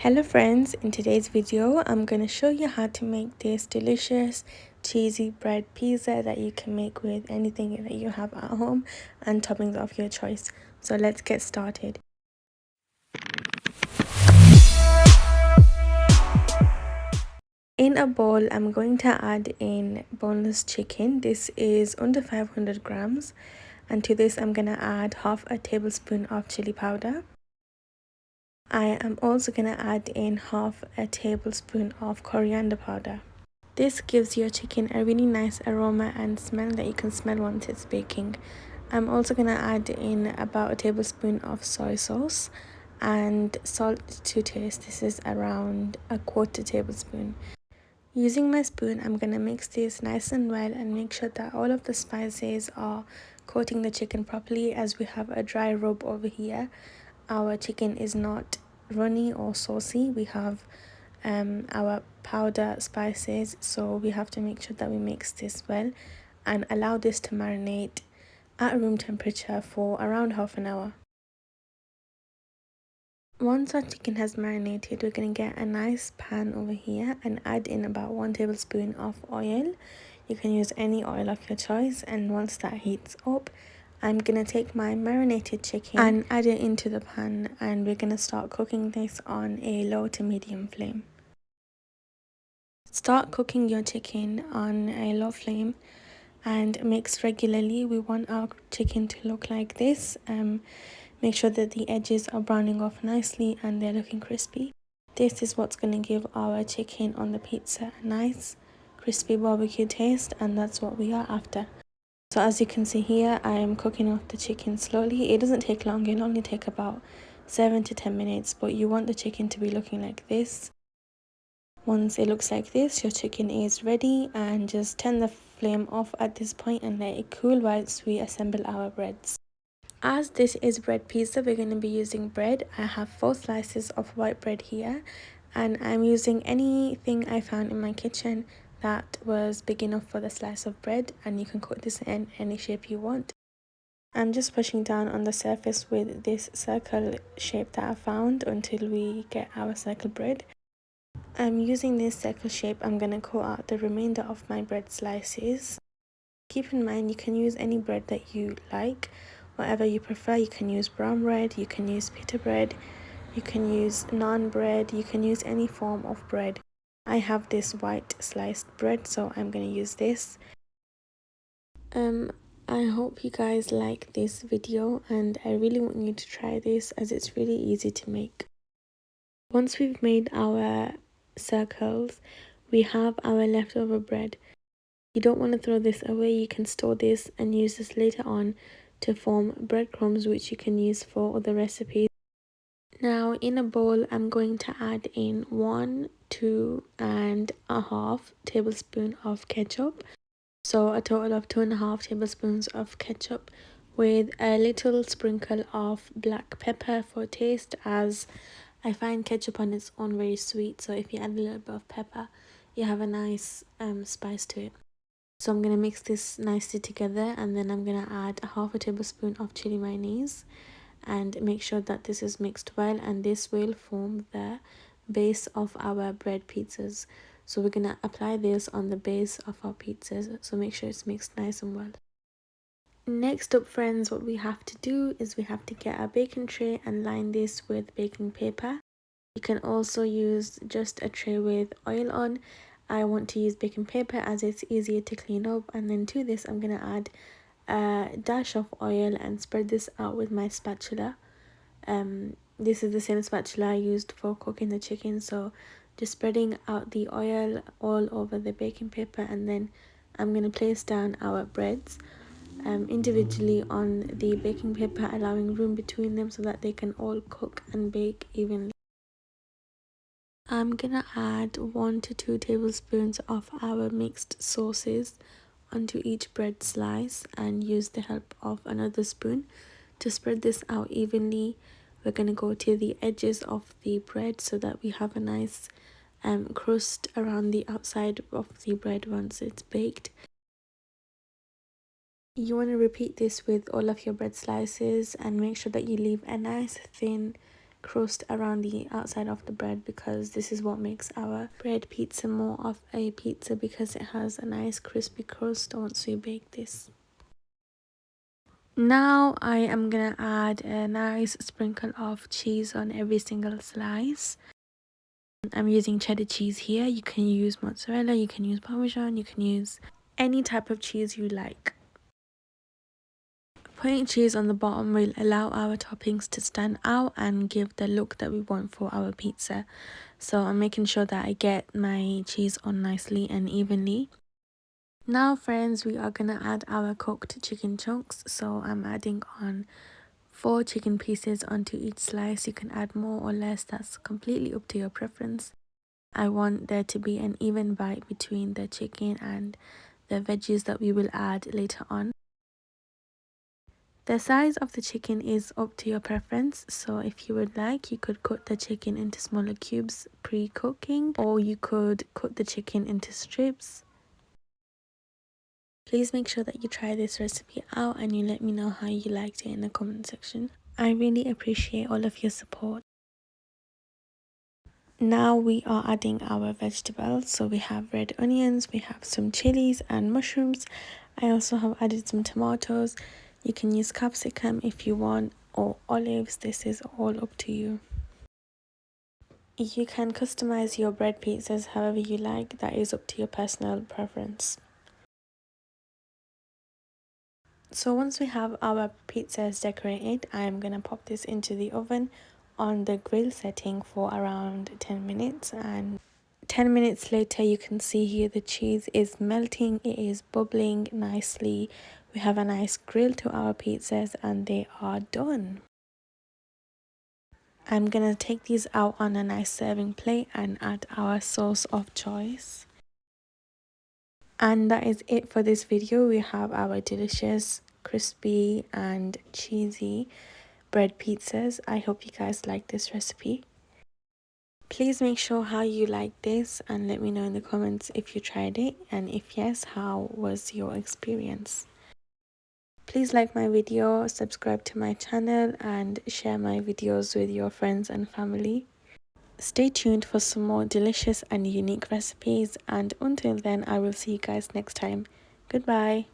Hello friends, in today's video I'm going to show you how to make this delicious cheesy bread pizza that you can make with anything that you have at home and toppings of your choice. So let's get started. In a bowl I'm going to add in boneless chicken. This is under 500 grams, and to this I'm going to add half a tablespoon of chili powder. I am also going to add in half a tablespoon of coriander powder. This gives your chicken a really nice aroma and smell that you can smell once it's baking. I'm also going to add in about a tablespoon of soy sauce and salt to taste. This is around a quarter tablespoon. Using my spoon, I'm going to mix this nice and well and make sure that all of the spices are coating the chicken properly, as we have a dry rub over here. Our chicken is not runny or saucy. We have our powder spices, so we have to make sure that we mix this well and allow this to marinate at room temperature for around half an hour. Once our chicken has marinated, we're going to get a nice pan over here and add in about 1 tablespoon of oil. You can use any oil of your choice, and once that heats up, I'm going to take my marinated chicken and add it into the pan, and we're going to start cooking this on a low to medium flame. Start cooking your chicken on a low flame and mix regularly. We want our chicken to look like this. Make sure that the edges are browning off nicely and they're looking crispy. This is what's going to give our chicken on the pizza a nice crispy barbecue taste, and that's what we are after. So as you can see here, I am cooking off the chicken slowly. It doesn't take long, it'll only take about 7 to 10 minutes, but you want the chicken to be looking like this. Once it looks like this, your chicken is ready, and just turn the flame off at this point and let it cool whilst we assemble our breads. As this is bread pizza, we're going to be using bread. I have 4 slices of white bread here, and I'm using anything I found in my kitchen that was big enough for the slice of bread, and you can cut this in any shape you want. I'm just pushing down on the surface with this circle shape that I found until we get our circle bread. I'm using this circle shape. I'm going to cut out the remainder of my bread slices. Keep in mind, you can use any bread that you like, whatever you prefer. You can use brown bread, you can use pita bread, you can use naan bread, you can use any form of bread. I have this white sliced bread, so I'm going to use this. I hope you guys like this video, and I really want you to try this as it's really easy to make. Once we've made our circles, we have our leftover bread. You don't want to throw this away. You can store this and use this later on to form breadcrumbs, which you can use for other recipes. Now in a bowl, I'm going to add in 1, 2.5 tablespoons of ketchup. So a total of 2.5 tablespoons of ketchup, with a little sprinkle of black pepper for taste, as I find ketchup on its own very sweet. So if you add a little bit of pepper, you have a nice spice to it. So I'm going to mix this nicely together, and then I'm going to add a half a tablespoon of chili mayonnaise and make sure that this is mixed well, and this will form the base of our bread pizzas. So we're going to apply this on the base of our pizzas, so make sure it's mixed nice and well. Next up friends, what we have to do is we have to get our baking tray and line this with baking paper. You can also use just a tray with oil on. I want to use baking paper as it's easier to clean up. And then to this I'm going to add a dash of oil and spread this out with my spatula. This is the same spatula I used for cooking the chicken, so just spreading out the oil all over the baking paper, and then I'm going to place down our breads individually on the baking paper, allowing room between them so that they can all cook and bake evenly. I'm gonna add 1 to 2 tablespoons of our mixed sauces onto each bread slice and use the help of another spoon to spread this out evenly. We're gonna go to the edges of the bread so that we have a nice crust around the outside of the bread once it's baked. You want to repeat this with all of your bread slices and make sure that you leave a nice thin crust around the outside of the bread, because this is what makes our bread pizza more of a pizza, because it has a nice crispy crust once we bake this. Now I am gonna add a nice sprinkle of cheese on every single slice. I'm using cheddar cheese here. You can use mozzarella, you can use parmesan, you can use any type of cheese you like. Putting cheese on the bottom will allow our toppings to stand out and give the look that we want for our pizza. So I'm making sure that I get my cheese on nicely and evenly. Now friends, we are gonna add our cooked chicken chunks. So I'm adding on 4 chicken pieces onto each slice. You can add more or less, that's completely up to your preference. I want there to be an even bite between the chicken and the veggies that we will add later on. The size of the chicken is up to your preference, so if you would like, you could cut the chicken into smaller cubes pre-cooking, or you could cut the chicken into strips. Please make sure that you try this recipe out and you let me know how you liked it in the comment section. I really appreciate all of your support. Now we are adding our vegetables. So we have red onions, we have some chilies and mushrooms. I also have added some tomatoes. You can use capsicum if you want, or olives. This is all up to you. You can customize your bread pizzas however you like. That is up to your personal preference. So once we have our pizzas decorated, I'm gonna pop this into the oven on the grill setting for around 10 minutes, and 10 minutes later you can see here the cheese is melting, it is bubbling nicely. We have a nice grill to our pizzas and they are done. I'm gonna take these out on a nice serving plate and add our sauce of choice. And that is it for this video. We have our delicious, crispy and cheesy bread pizzas. I hope you guys like this recipe. Please make sure how you like this and let me know in the comments if you tried it, and if yes, how was your experience. Please like my video, subscribe to my channel and share my videos with your friends and family. Stay tuned for some more delicious and unique recipes, and until then I will see you guys next time. Goodbye.